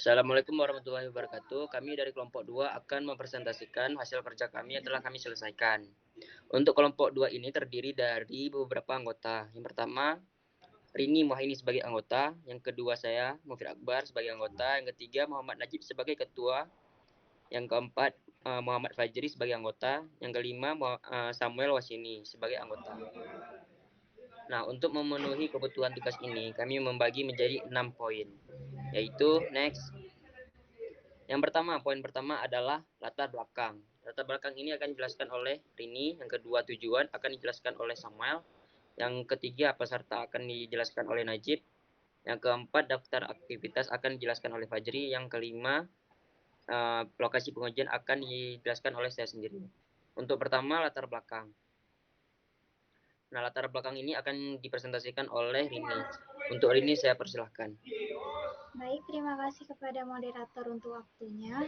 Assalamualaikum warahmatullahi wabarakatuh. Kami dari kelompok 2 akan mempresentasikan hasil kerja kami yang telah kami selesaikan. Untuk kelompok 2 ini terdiri dari beberapa anggota. Yang pertama, Rini Muhaini sebagai anggota. Yang kedua saya, Mufid Akbar sebagai anggota. Yang ketiga, Muhammad Najib sebagai ketua. Yang keempat, Muhammad Fajri sebagai anggota. Yang kelima, Samuel Wasini sebagai anggota. Nah, untuk memenuhi kebutuhan tugas ini, kami membagi menjadi 6 poin, yaitu next. Yang pertama, poin pertama adalah latar belakang. Latar belakang ini akan dijelaskan oleh Rini. Yang kedua, tujuan akan dijelaskan oleh Samuel. Yang ketiga, peserta akan dijelaskan oleh Najib. Yang keempat, daftar aktivitas akan dijelaskan oleh Fajri. Yang kelima, lokasi pengujian akan dijelaskan oleh saya sendiri. Untuk pertama, latar belakang. Nah, latar belakang ini akan dipresentasikan oleh Rini. Untuk Rini, saya persilahkan. Baik, terima kasih kepada moderator untuk waktunya.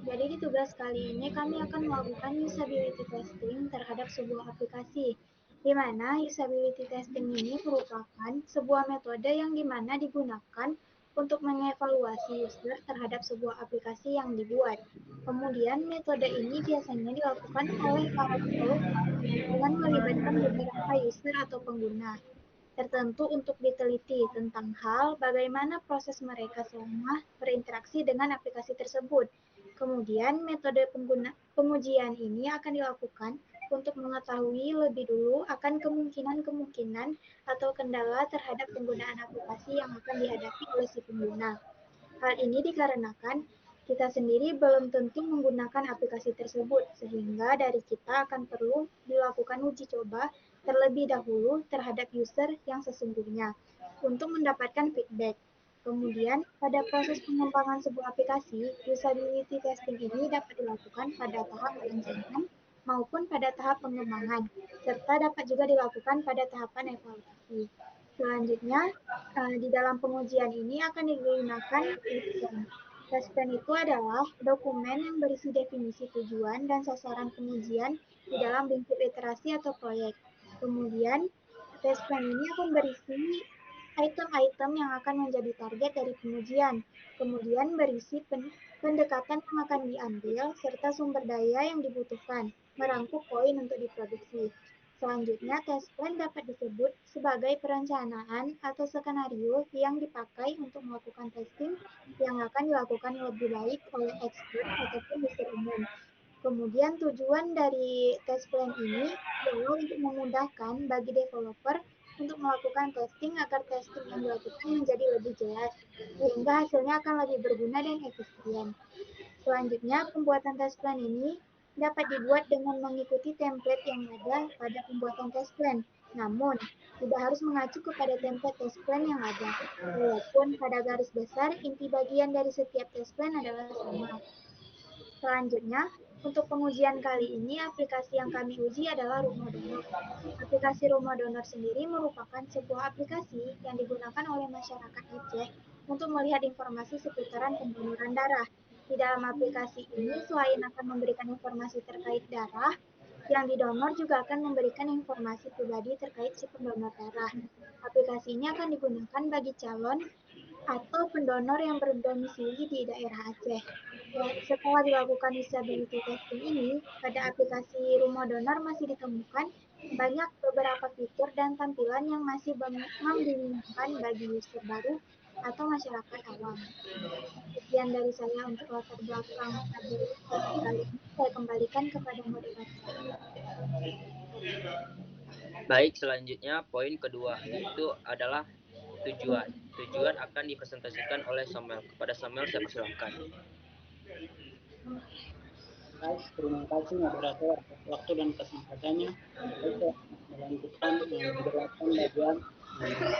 Jadi di tugas kali ini kami akan melakukan usability testing terhadap sebuah aplikasi, di mana usability testing ini merupakan sebuah metode yang dimana digunakan untuk mengevaluasi user terhadap sebuah aplikasi yang dibuat. Kemudian metode ini biasanya dilakukan oleh para developer dengan melibatkan beberapa user atau pengguna tertentu untuk diteliti tentang hal bagaimana proses mereka selama berinteraksi dengan aplikasi tersebut. Kemudian metode pengujian ini akan dilakukan untuk mengetahui lebih dulu akan kemungkinan-kemungkinan atau kendala terhadap penggunaan aplikasi yang akan dihadapi oleh si pengguna. Hal ini dikarenakan kita sendiri belum tentu menggunakan aplikasi tersebut, sehingga dari kita akan perlu dilakukan uji coba terlebih dahulu terhadap user yang sesungguhnya untuk mendapatkan feedback. Kemudian, pada proses pengembangan sebuah aplikasi, usability testing ini dapat dilakukan pada tahap perencanaan maupun pada tahap pengembangan, serta dapat juga dilakukan pada tahapan evaluasi. Selanjutnya, di dalam pengujian ini akan digunakan test plan. Test plan itu adalah dokumen yang berisi definisi tujuan dan sasaran pengujian di dalam lingkup iterasi atau proyek. Kemudian, test plan ini akan berisi item-item yang akan menjadi target dari pengujian. Kemudian berisi pendekatan yang akan diambil serta sumber daya yang dibutuhkan, merangkup poin untuk diproduksi. Selanjutnya, test plan dapat disebut sebagai perencanaan atau skenario yang dipakai untuk melakukan testing yang akan dilakukan lebih baik oleh expert ataupun user umum. Kemudian tujuan dari test plan ini adalah untuk memudahkan bagi developer untuk melakukan testing agar testing yang dilakukan menjadi lebih jelas, sehingga hasilnya akan lebih berguna dan efisien. Selanjutnya, pembuatan test plan ini dapat dibuat dengan mengikuti template yang ada pada pembuatan test plan. Namun, tidak harus mengacu kepada template test plan yang ada. Walaupun pada garis besar, inti bagian dari setiap test plan adalah sama. Selanjutnya, untuk pengujian kali ini, aplikasi yang kami uji adalah Rumah Donor. Aplikasi Rumah Donor sendiri merupakan sebuah aplikasi yang digunakan oleh masyarakat Aceh untuk melihat informasi seputaran pendonoran darah. Di dalam aplikasi ini, selain akan memberikan informasi terkait darah, yang didonor juga akan memberikan informasi pribadi terkait si pendonor darah. Aplikasi ini akan digunakan bagi calon atau pendonor yang berdomisili di daerah Aceh. Ya, setelah dilakukan usability testing ini, pada aplikasi Rumah Donor masih ditemukan banyak beberapa fitur dan tampilan yang masih membingungkan bagi user baru atau masyarakat awam. Sekian dari saya untuk latar belakang usability kali ini. Saya kembalikan kepada moderator. Baik, selanjutnya poin kedua, yaitu adalah tujuan. Tujuan akan dipresentasikan oleh Samuel. Kepada Samuel, saya persilahkan. Baik, terima kasih moderator atas waktu dan kesempatannya. Baik, saya melanjutkan menjelaskan bagian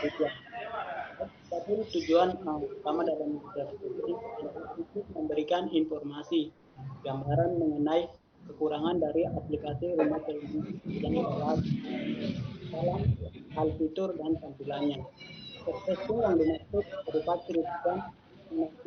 tujuan. Jadi tujuan utama dalam ini adalah untuk memberikan informasi gambaran mengenai kekurangan dari aplikasi rumah telemedicine yang dibahas dalam hal fitur dan tampilannya. Testing yang dimaksud berupa kritikan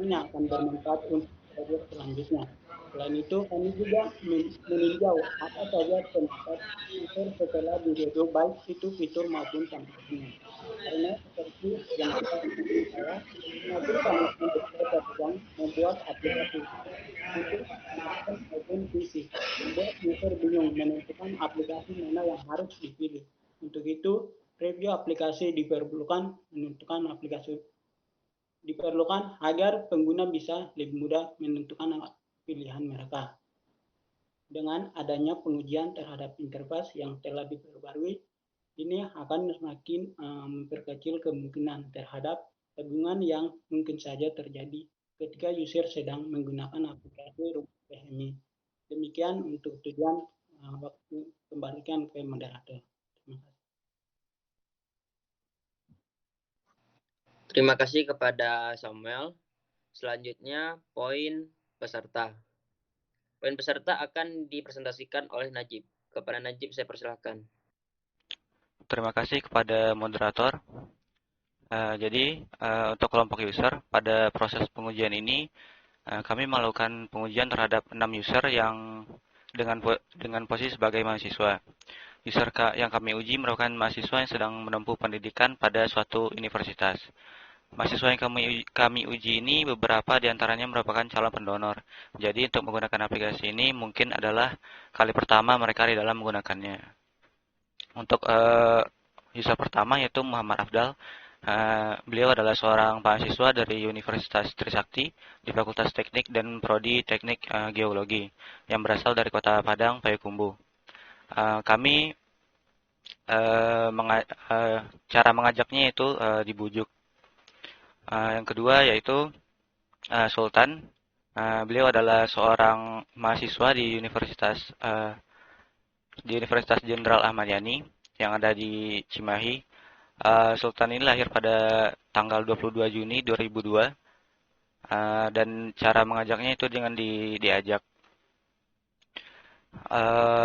yang akan bermanfaat untuk proyek selanjutnya. Selain itu, kami juga meninjau apa saja tempat fitur setelah direview baik itu fitur maupun tampilannya. Karena seperti yang saya maupun kami yang membuat aplikasi untuk menggunakan OpenVC, membuat user bingung menentukan aplikasi mana yang harus dipilih. Untuk itu, review aplikasi diperlukan agar pengguna bisa lebih mudah menentukan pilihan mereka. Dengan adanya pengujian terhadap interface yang telah diperbarui, ini akan semakin memperkecil kemungkinan terhadap kebingungan yang mungkin saja terjadi ketika user sedang menggunakan aplikasi rumah PMI. Demikian untuk tujuan waktu, kembalikan ke moderator. Terima kasih. Terima kasih kepada Samuel. Selanjutnya, poin peserta. Poin peserta akan dipresentasikan oleh Najib. Kepada Najib, saya persilahkan. Terima kasih kepada moderator. Jadi, untuk kelompok user, pada proses pengujian ini, kami melakukan pengujian terhadap 6 user yang dengan posisi sebagai mahasiswa. User yang kami uji merupakan mahasiswa yang sedang menempuh pendidikan pada suatu universitas. Mahasiswa yang kami uji ini beberapa diantaranya merupakan calon pendonor. Jadi untuk menggunakan aplikasi ini mungkin adalah kali pertama mereka di dalam menggunakannya. Untuk user pertama yaitu Muhammad Afdal. Beliau adalah seorang mahasiswa dari Universitas Trisakti di Fakultas Teknik dan Prodi Teknik Geologi yang berasal dari Kota Padang, Payakumbuh. Kami cara mengajaknya itu dibujuk. Yang kedua yaitu Sultan. Beliau adalah seorang mahasiswa di Universitas Jenderal Ahmad Yani yang ada di Cimahi. Sultan ini lahir pada tanggal 22 Juni 2002 dan cara mengajaknya itu dengan diajak.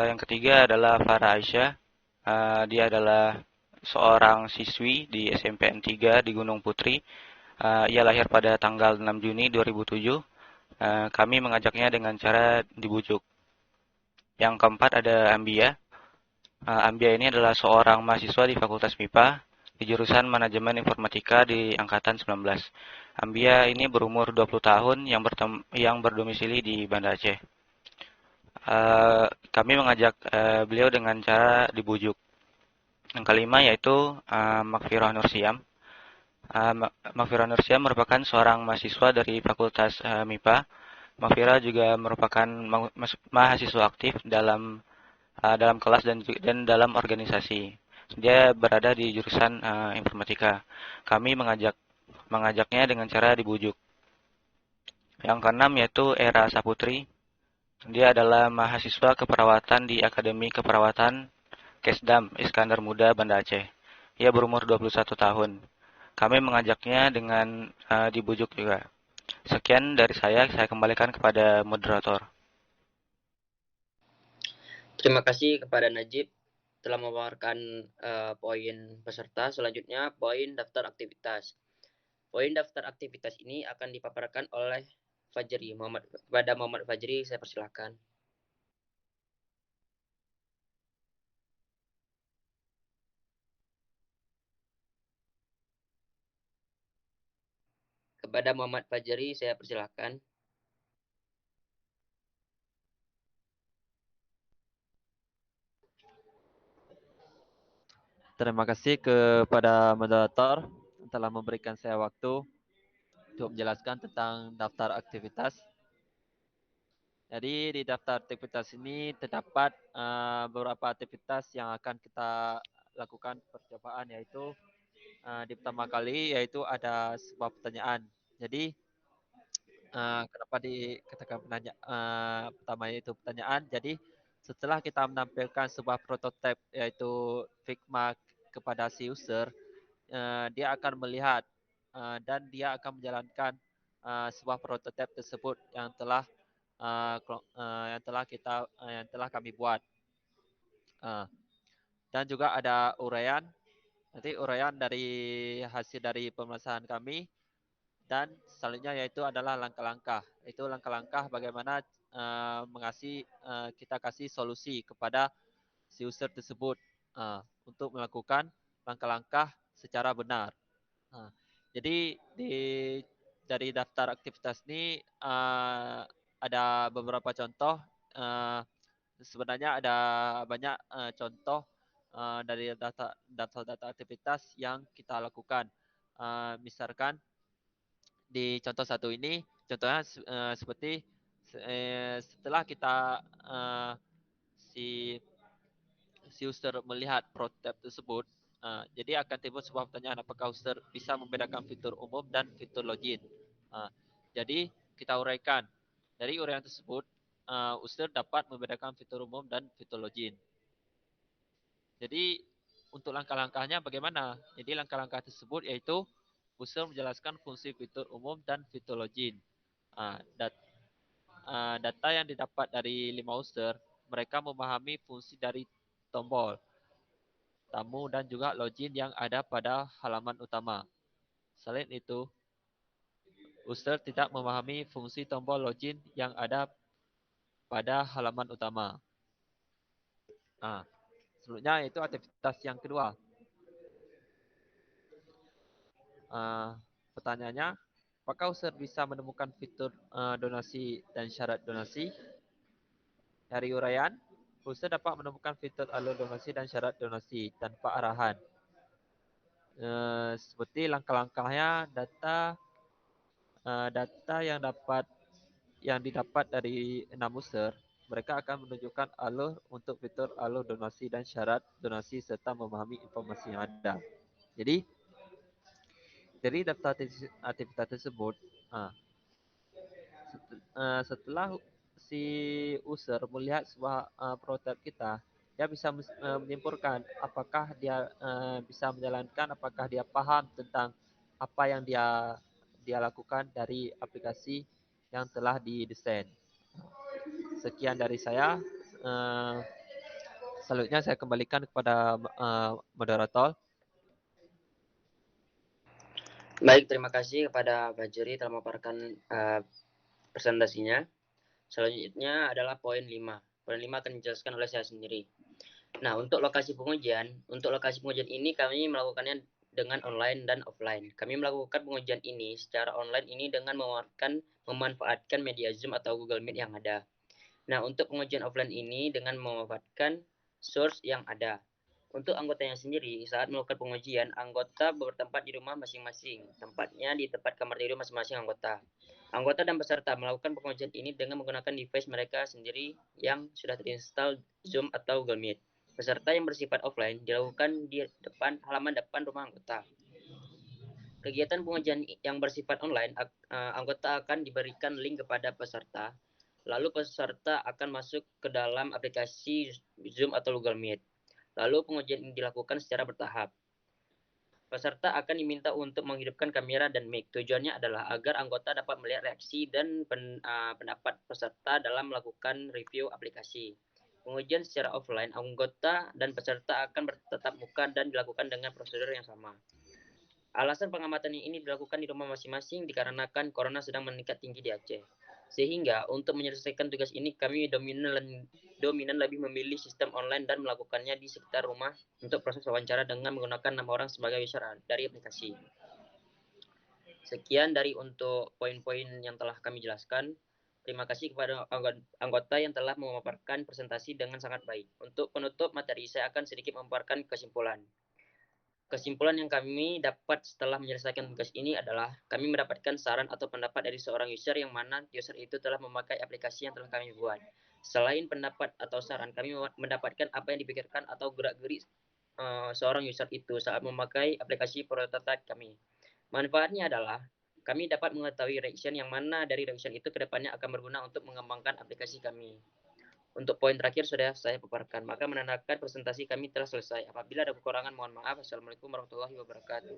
Yang ketiga adalah Farah Aisyah. Dia adalah seorang siswi di SMPN 3 di Gunung Putri. Ia lahir pada tanggal 6 Juni 2007. Kami mengajaknya dengan cara dibujuk. Yang keempat ada Ambia. Ambia ini adalah seorang mahasiswa di Fakultas MIPA di jurusan Manajemen Informatika di Angkatan 19. Ambia ini berumur 20 tahun yang berdomisili di Banda Aceh. Kami mengajak beliau dengan cara dibujuk. Yang kelima yaitu Makfirah Nursiam. Makfirah Nursiam merupakan seorang mahasiswa dari Fakultas MIPA. Makfirah juga merupakan mahasiswa aktif dalam kelas dan dalam organisasi. Dia berada di jurusan informatika. Kami mengajaknya dengan cara dibujuk. Yang keenam yaitu Era Saputri. Dia adalah mahasiswa keperawatan di Akademi Keperawatan Kesdam Iskandar Muda Banda Aceh. Ia berumur 21 tahun. Kami mengajaknya dengan dibujuk juga. Sekian dari saya kembalikan kepada moderator. Terima kasih kepada Najib telah memaparkan poin peserta. Selanjutnya, poin daftar aktivitas. Poin daftar aktivitas ini akan dipaparkan oleh Fajri. Kepada Muhammad Fajri, saya persilahkan. Kepada Muhammad Fajri, saya persilahkan. Terima kasih kepada moderator telah memberikan saya waktu untuk menjelaskan tentang daftar aktivitas. Jadi di daftar aktivitas ini terdapat beberapa aktivitas yang akan kita lakukan percobaan, yaitu di pertama kali yaitu ada sebuah pertanyaan. Jadi kenapa dikatakan pertama itu pertanyaan? Jadi setelah kita menampilkan sebuah prototipe yaitu Figma kepada si user, dia akan melihat dan dia akan menjalankan sebuah prototipe tersebut yang telah kami buat. Dan juga ada uraian. Nanti uraian dari hasil dari pemeriksaan kami, dan selanjutnya yaitu adalah langkah-langkah. Itu langkah-langkah bagaimana kita kasih solusi kepada si user tersebut untuk melakukan langkah-langkah secara benar. Jadi dari daftar aktivitas ini ada beberapa contoh. Sebenarnya ada banyak contoh dari data aktivitas yang kita lakukan. Misalkan di contoh satu ini, contohnya seperti setelah kita si user melihat prototipe tersebut, jadi akan timbul sebuah pertanyaan, apakah user bisa membedakan fitur umum dan fitur login. Jadi kita uraikan dari uraian tersebut, user dapat membedakan fitur umum dan fitur login. Jadi untuk langkah-langkahnya bagaimana? Jadi langkah-langkah tersebut yaitu user menjelaskan fungsi fitur umum dan fitur login. Data yang didapat dari 5 user, mereka memahami fungsi dari tombol, tamu, dan juga login yang ada pada halaman utama. Selain itu, user tidak memahami fungsi tombol login yang ada pada halaman utama. Selanjutnya itu aktivitas yang kedua. Pertanyaannya, apakah user bisa menemukan fitur donasi dan syarat donasi? Dari uraian, user dapat menemukan fitur alur donasi dan syarat donasi tanpa arahan. Seperti langkah-langkahnya, data yang didapat dari 6 user, mereka akan menunjukkan alur untuk fitur alur donasi dan syarat donasi serta memahami informasi yang ada. Jadi dari daftar aktivitas tersebut, setelah si user melihat sebuah prototipe kita, dia bisa menyimpulkan apakah dia bisa menjalankan, apakah dia paham tentang apa yang dia lakukan dari aplikasi yang telah didesain. Sekian dari saya. Selanjutnya saya kembalikan kepada moderator. Baik, terima kasih kepada Pak Juri telah memaparkan presentasinya. Selanjutnya adalah poin 5. Poin 5 akan dijelaskan oleh saya sendiri. Nah, untuk lokasi pengujian ini kami melakukannya dengan online dan offline. Kami melakukan pengujian ini secara online ini dengan memanfaatkan media Zoom atau Google Meet yang ada. Nah, untuk pengujian offline ini dengan memanfaatkan source yang ada. Untuk anggotanya sendiri, saat melakukan pengujian, anggota bertempat di rumah masing-masing. Tempatnya di tempat kamar tidur masing-masing anggota. Anggota dan peserta melakukan pengujian ini dengan menggunakan device mereka sendiri yang sudah terinstall Zoom atau Google Meet. Peserta yang bersifat offline dilakukan di halaman depan rumah anggota. Kegiatan pengujian yang bersifat online, anggota akan diberikan link kepada peserta. Lalu peserta akan masuk ke dalam aplikasi Zoom atau Google Meet. Lalu pengujian ini dilakukan secara bertahap. Peserta akan diminta untuk menghidupkan kamera dan mic. Tujuannya adalah agar anggota dapat melihat reaksi dan pendapat peserta dalam melakukan review aplikasi. Pengujian secara offline, anggota dan peserta akan bertatap muka dan dilakukan dengan prosedur yang sama. Alasan pengamatan ini dilakukan di rumah masing-masing dikarenakan corona sedang meningkat tinggi di Aceh. Sehingga untuk menyelesaikan tugas ini kami dominan lebih memilih sistem online dan melakukannya di sekitar rumah untuk proses wawancara dengan menggunakan 6 orang sebagai user dari aplikasi. Sekian dari untuk poin-poin yang telah kami jelaskan. Terima kasih kepada anggota yang telah memaparkan presentasi dengan sangat baik. Untuk penutup materi, saya akan sedikit memaparkan kesimpulan. Kesimpulan yang kami dapat setelah menyelesaikan tugas ini adalah kami mendapatkan saran atau pendapat dari seorang user yang mana user itu telah memakai aplikasi yang telah kami buat. Selain pendapat atau saran, kami mendapatkan apa yang dipikirkan atau gerak-gerik seorang user itu saat memakai aplikasi prototipe kami. Manfaatnya adalah kami dapat mengetahui reaction yang mana dari reaction itu kedepannya akan berguna untuk mengembangkan aplikasi kami. Untuk poin terakhir sudah saya paparkan, maka menandakan presentasi kami telah selesai. Apabila ada kekurangan, mohon maaf. Assalamualaikum warahmatullahi wabarakatuh.